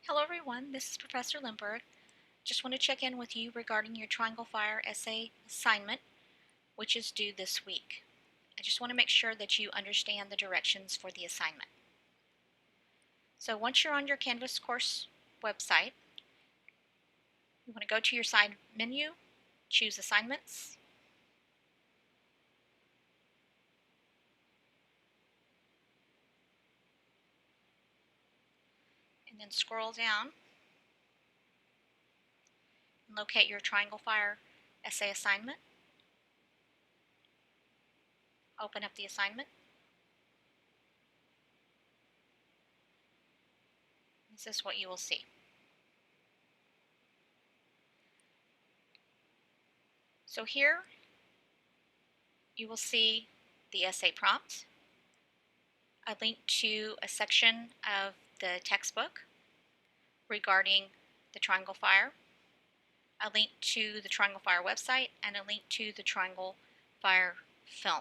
Hello everyone, this is Professor Lindberg. Just want to check in with you regarding your Triangle Fire essay assignment, which is due this week. I just want to make sure that you understand the directions for the assignment. So once you're on your Canvas course website, you want to go to your side menu, choose Assignments, and then scroll down and locate your Triangle Fire essay assignment. Open up the assignment. This is what you will see. So here you will see the essay prompt, a link to a section of the textbook regarding the Triangle Fire, a link to the Triangle Fire website, and a link to the Triangle Fire film.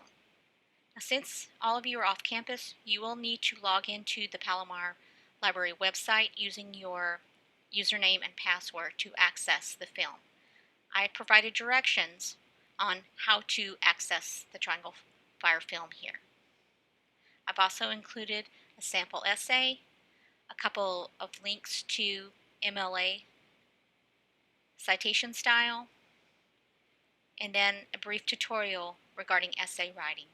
Now, since all of you are off campus, you will need to log into the Palomar Library website using your username and password to access the film. I provided directions on how to access the Triangle Fire film here. I've also included a sample essay, a couple of links to MLA citation style, and then a brief tutorial regarding essay writing.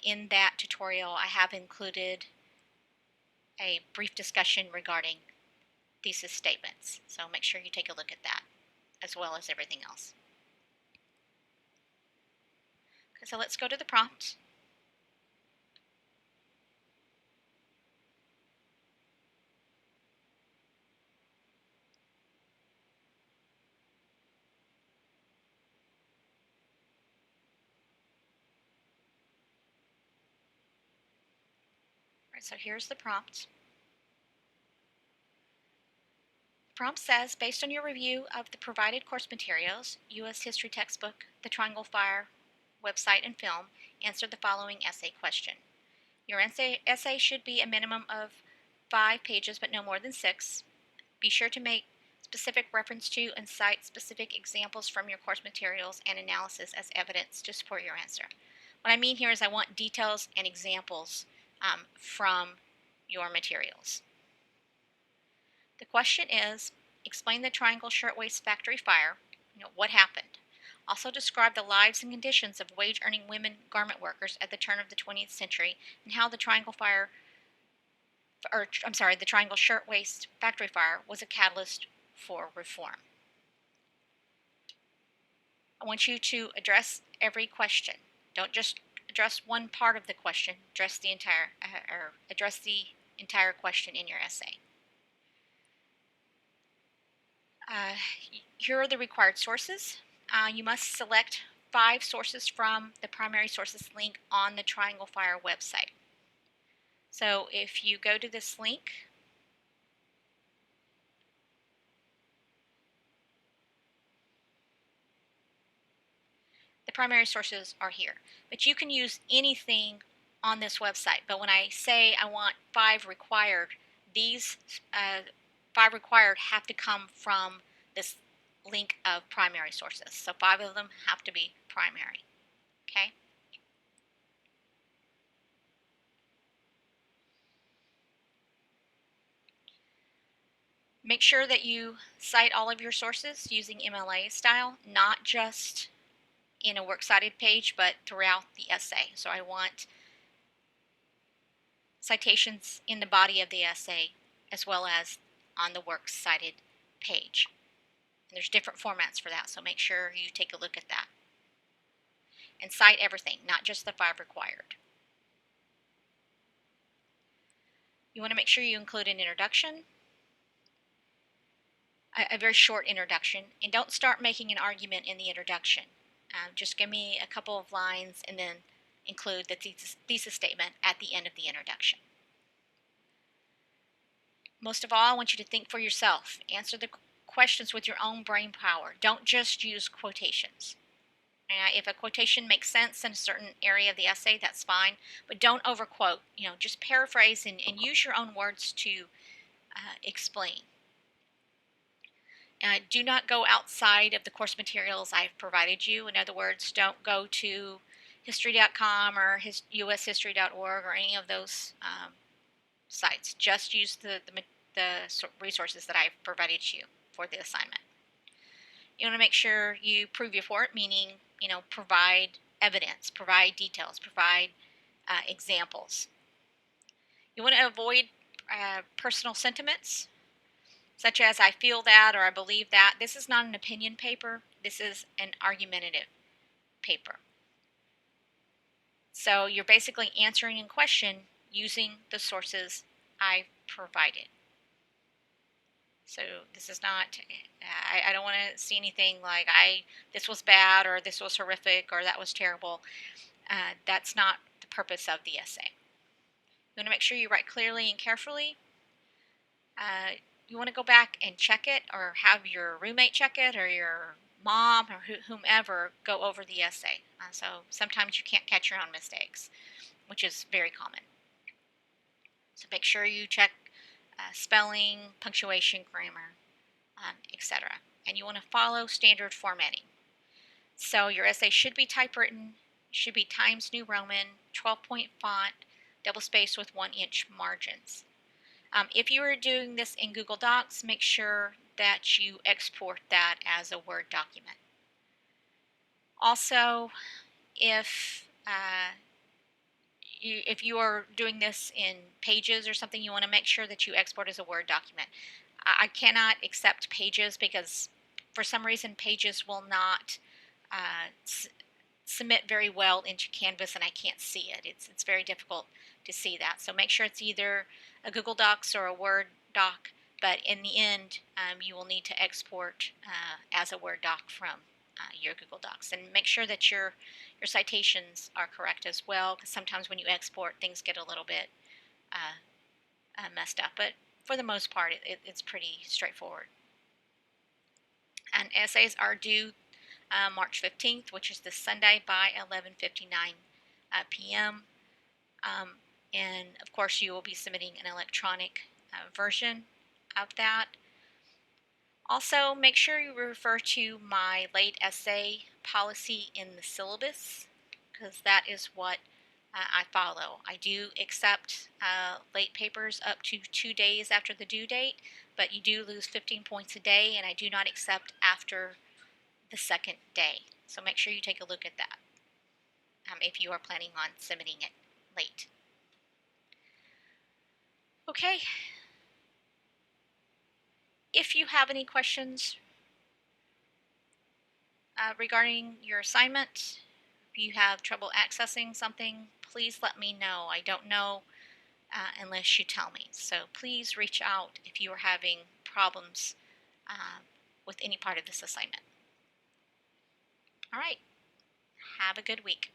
In that tutorial, I have included a brief discussion regarding thesis statements, so make sure you take a look at that, as well as everything else. Okay, so let's go to the prompt. All right, so here's the prompt. The prompt says, based on your review of the provided course materials, U.S. History textbook, the Triangle Fire website and film, answer the following essay question. Your essay should be a minimum of 5 pages, but no more than 6. Be sure to make specific reference to and cite specific examples from your course materials and analysis as evidence to support your answer. What I mean here is I want details and examples from your materials. The question is, explain the Triangle Shirtwaist Factory Fire. What happened? Also describe the lives and conditions of wage-earning women garment workers at the turn of the 20th century and how the Triangle Shirtwaist Factory Fire was a catalyst for reform. I want you to address every question. Don't just address one part of the question. Address the entire question in your essay. Here are the required sources. You must select 5 sources from the primary sources link on the Triangle Fire website. So if you go to this link, the primary sources are here. But you can use anything on this website. But when I say I want 5 required, these 5 required have to come from this link of primary sources. So 5 of them have to be primary. Okay? Make sure that you cite all of your sources using MLA style, not just in a works cited page, but throughout the essay. So I want citations in the body of the essay as well as on the works cited page. And there's different formats for that, so make sure you take a look at that. And cite everything, not just the 5 required. You want to make sure you include an introduction, a very short introduction, and don't start making an argument in the introduction. Just give me a couple of lines and then include the thesis statement at the end of the introduction. Most of all, I want you to think for yourself. Answer the questions with your own brain power. Don't just use quotations. If a quotation makes sense in a certain area of the essay, that's fine, but don't overquote. Just paraphrase and use your own words to explain. Do not go outside of the course materials I've provided you. In other words, don't go to history.com or ushistory.org or any of those sites. Just use the resources that I've provided you for the assignment. You want to make sure you prove your point, meaning, provide evidence, provide details, provide examples. You want to avoid personal sentiments, such as I feel that or I believe that. This is not an opinion paper. This is an argumentative paper. So you're basically answering a question using the sources I've provided. So this is not, I don't want to see anything like this was bad or this was horrific or that was terrible. That's not the purpose of the essay. You want to make sure you write clearly and carefully. You want to go back and check it, or have your roommate check it, or your mom or whomever go over the essay. So sometimes you can't catch your own mistakes, which is very common. So make sure you check spelling, punctuation, grammar, etc. And you want to follow standard formatting. So your essay should be typewritten, should be Times New Roman, 12-point font, double spaced with 1-inch margins. If you are doing this in Google Docs, make sure that you export that as a Word document. Also, if you are doing this in Pages or something, you want to make sure that you export as a Word document. I cannot accept Pages because for some reason Pages will not submit very well into Canvas, and I can't see it. It's very difficult to see that. So make sure it's either a Google Docs or a Word doc, but in the end you will need to export as a Word doc from your Google Docs. And make sure that your citations are correct as well, because sometimes when you export, things get a little bit messed up. But for the most part, it's pretty straightforward. And essays are due March 15th, which is this Sunday, by 11:59 p.m. And of course, you will be submitting an electronic version of that. Also, make sure you refer to my late essay policy in the syllabus, because that is what I follow. I do accept late papers up to 2 days after the due date, but you do lose 15 points a day, and I do not accept after the second day. So make sure you take a look at that if you are planning on submitting it late. Okay. If you have any questions regarding your assignment, if you have trouble accessing something, please let me know. I don't know unless you tell me. So please reach out if you are having problems with any part of this assignment. All right. Have a good week.